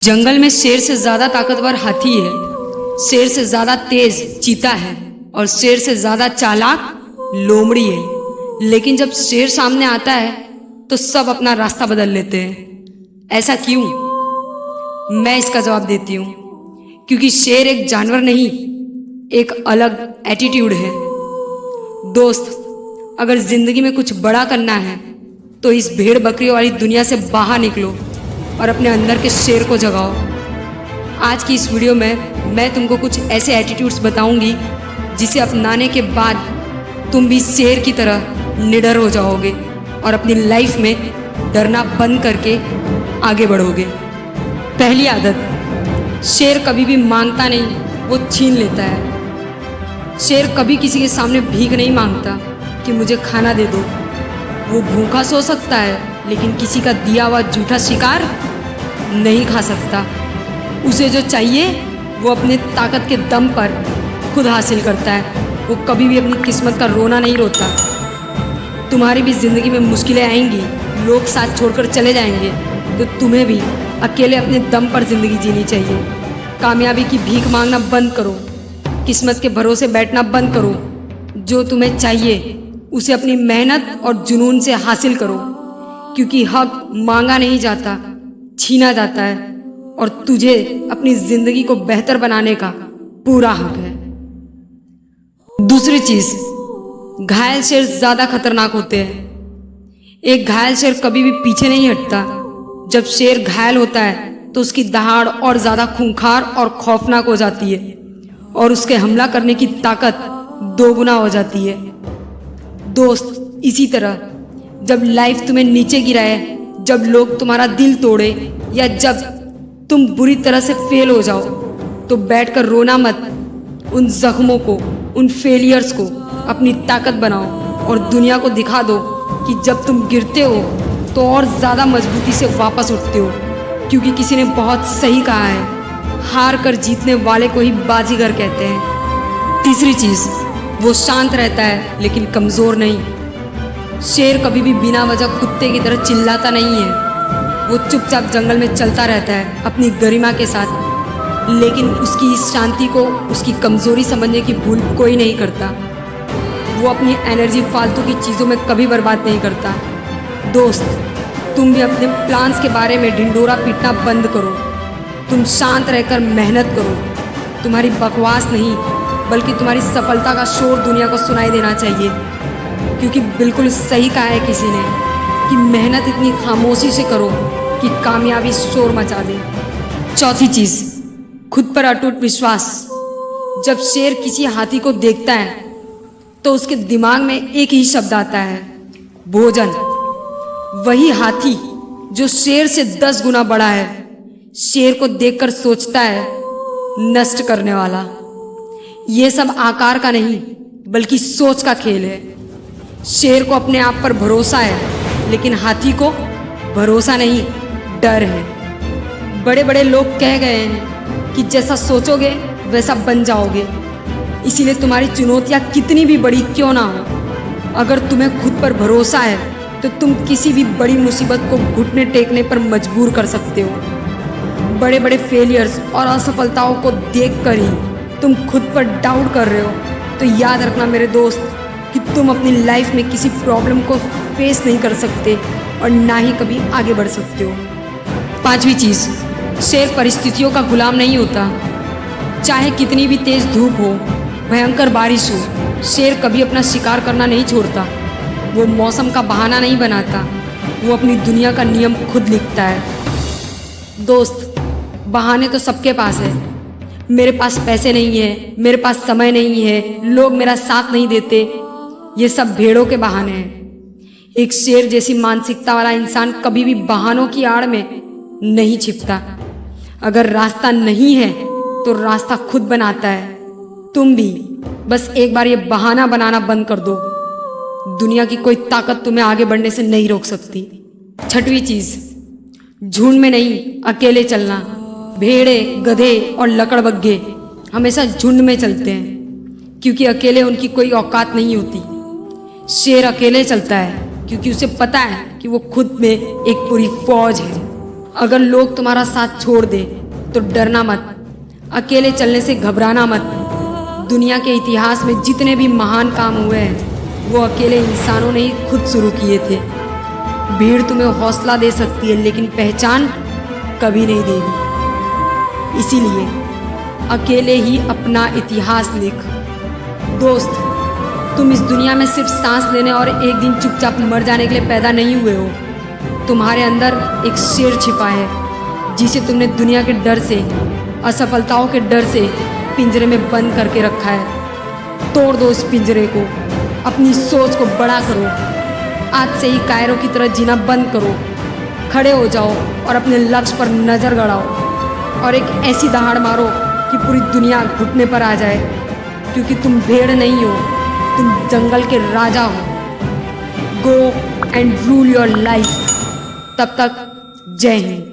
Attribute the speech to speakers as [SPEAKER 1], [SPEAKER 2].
[SPEAKER 1] जंगल में शेर से ज्यादा ताकतवर हाथी है, शेर से ज्यादा तेज चीता है और शेर से ज्यादा चालाक लोमड़ी है। लेकिन जब शेर सामने आता है तो सब अपना रास्ता बदल लेते हैं। ऐसा क्यों? मैं इसका जवाब देती हूँ। क्योंकि शेर एक जानवर नहीं, एक अलग एटीट्यूड है। दोस्त, अगर जिंदगी में कुछ बड़ा करना है तो इस भेड़ बकरियों वाली दुनिया से बाहर निकलो और अपने अंदर के शेर को जगाओ। आज की इस वीडियो में मैं तुमको कुछ ऐसे एटीट्यूड्स बताऊंगी जिसे अपनाने के बाद तुम भी शेर की तरह निडर हो जाओगे और अपनी लाइफ में डरना बंद करके आगे बढ़ोगे। पहली आदत, शेर कभी भी मांगता नहीं, वो छीन लेता है। शेर कभी किसी के सामने भीख नहीं मांगता कि मुझे खाना दे दो। वो भूखा सो सकता है लेकिन किसी का दिया हुआ जूठा शिकार नहीं खा सकता। उसे जो चाहिए वो अपने ताकत के दम पर खुद हासिल करता है। वो कभी भी अपनी किस्मत का रोना नहीं रोता। तुम्हारी भी ज़िंदगी में मुश्किलें आएंगी, लोग साथ छोड़कर चले जाएंगे, तो तुम्हें भी अकेले अपने दम पर ज़िंदगी जीनी चाहिए। कामयाबी की भीख मांगना बंद करो, किस्मत के भरोसे बैठना बंद करो। जो तुम्हें चाहिए उसे अपनी मेहनत और जुनून से हासिल करो, क्योंकि हक मांगा नहीं जाता, छीना जाता है और तुझे अपनी जिंदगी को बेहतर बनाने का पूरा हक है। दूसरी चीज, घायल शेर ज्यादा खतरनाक होते हैं। एक घायल शेर कभी भी पीछे नहीं हटता। जब शेर घायल होता है तो उसकी दहाड़ और ज्यादा खूंखार और खौफनाक हो जाती है और उसके हमला करने की ताकत दोगुना हो जाती है। दोस्त, इसी तरह जब लाइफ तुम्हें नीचे गिराए, जब लोग तुम्हारा दिल तोड़े या जब तुम बुरी तरह से फेल हो जाओ, तो बैठकर रोना मत। उन जख्मों को, उन फेलियर्स को अपनी ताकत बनाओ और दुनिया को दिखा दो कि जब तुम गिरते हो तो और ज़्यादा मजबूती से वापस उठते हो। क्योंकि किसी ने बहुत सही कहा है, हार कर जीतने वाले को ही बाजीगर कहते हैं। तीसरी चीज़, वो शांत रहता है लेकिन कमज़ोर नहीं। शेर कभी भी बिना वजह कुत्ते की तरह चिल्लाता नहीं है। वो चुपचाप जंगल में चलता रहता है अपनी गरिमा के साथ, लेकिन उसकी इस शांति को उसकी कमज़ोरी समझने की भूल कोई नहीं करता। वो अपनी एनर्जी फालतू की चीज़ों में कभी बर्बाद नहीं करता। दोस्त, तुम भी अपने प्लान्स के बारे में ढिंढोरा पीटना बंद करो। तुम शांत रहकर मेहनत करो। तुम्हारी बकवास नहीं बल्कि तुम्हारी सफलता का शोर दुनिया को सुनाई देना चाहिए। क्योंकि बिल्कुल सही कहा है किसी ने कि मेहनत इतनी खामोशी से करो कि कामयाबी शोर मचा दे। चौथी चीज़, खुद पर अटूट विश्वास। जब शेर किसी हाथी को देखता है तो उसके दिमाग में एक ही शब्द आता है, भोजन। वही हाथी जो शेर से 10 गुना बड़ा है, शेर को देखकर सोचता है नष्ट करने वाला। ये सब आकार का नहीं बल्कि सोच का खेल है। शेर को अपने आप पर भरोसा है लेकिन हाथी को भरोसा नहीं, डर है। बड़े बड़े लोग कह गए हैं कि जैसा सोचोगे वैसा बन जाओगे। इसीलिए तुम्हारी चुनौतियाँ कितनी भी बड़ी क्यों ना हो, अगर तुम्हें खुद पर भरोसा है तो तुम किसी भी बड़ी मुसीबत को घुटने टेकने पर मजबूर कर सकते हो। बड़े बड़े फेलियर्स और असफलताओं को देखकर ही तुम खुद पर डाउट कर रहे हो, तो याद रखना मेरे दोस्त कि तुम अपनी लाइफ में किसी प्रॉब्लम को फेस नहीं कर सकते और ना ही कभी आगे बढ़ सकते हो। पांचवी चीज़, शेर परिस्थितियों का गुलाम नहीं होता। चाहे कितनी भी तेज धूप हो, भयंकर बारिश हो, शेर कभी अपना शिकार करना नहीं छोड़ता। वो मौसम का बहाना नहीं बनाता, वो अपनी दुनिया का नियम खुद लिखता है। दोस्त, बहाने तो सबके पास है। मेरे पास पैसे नहीं है, मेरे पास समय नहीं है, लोग मेरा साथ नहीं देते, ये सब भेड़ों के बहाने हैं। एक शेर जैसी मानसिकता वाला इंसान कभी भी बहानों की आड़ में नहीं छिपता। अगर रास्ता नहीं है तो रास्ता खुद बनाता है। तुम भी बस एक बार ये बहाना बनाना बंद कर दो। दुनिया की कोई ताकत तुम्हें आगे बढ़ने से नहीं रोक सकती। छठवीं चीज, झुंड में नहीं, अकेले चलना। भेड़े, गधे और लकड़बग्घे हमेशा झुंड में चलते हैं क्योंकि अकेले उनकी कोई औकात नहीं होती। शेर अकेले चलता है क्योंकि उसे पता है कि वो खुद में एक पूरी फौज है। अगर लोग तुम्हारा साथ छोड़ दे तो डरना मत, अकेले चलने से घबराना मत। दुनिया के इतिहास में जितने भी महान काम हुए हैं वो अकेले इंसानों ने ही खुद शुरू किए थे। भीड़ तुम्हें हौसला दे सकती है लेकिन पहचान कभी नहीं देगी। इसीलिए अकेले ही अपना इतिहास लिख। दोस्त, तुम इस दुनिया में सिर्फ सांस लेने और एक दिन चुपचाप मर जाने के लिए पैदा नहीं हुए हो। तुम्हारे अंदर एक शेर छिपा है जिसे तुमने दुनिया के डर से, असफलताओं के डर से पिंजरे में बंद करके रखा है। तोड़ दो इस पिंजरे को, अपनी सोच को बड़ा करो। आज से ही कायरों की तरह जीना बंद करो। खड़े हो जाओ और अपने लक्ष्य पर नज़र गड़ाओ और एक ऐसी दहाड़ मारो कि पूरी दुनिया घुटने पर आ जाए। क्योंकि तुम भेड़ नहीं हो, तुम जंगल के राजा हो। Go and rule your life. तब तक जय हिंद।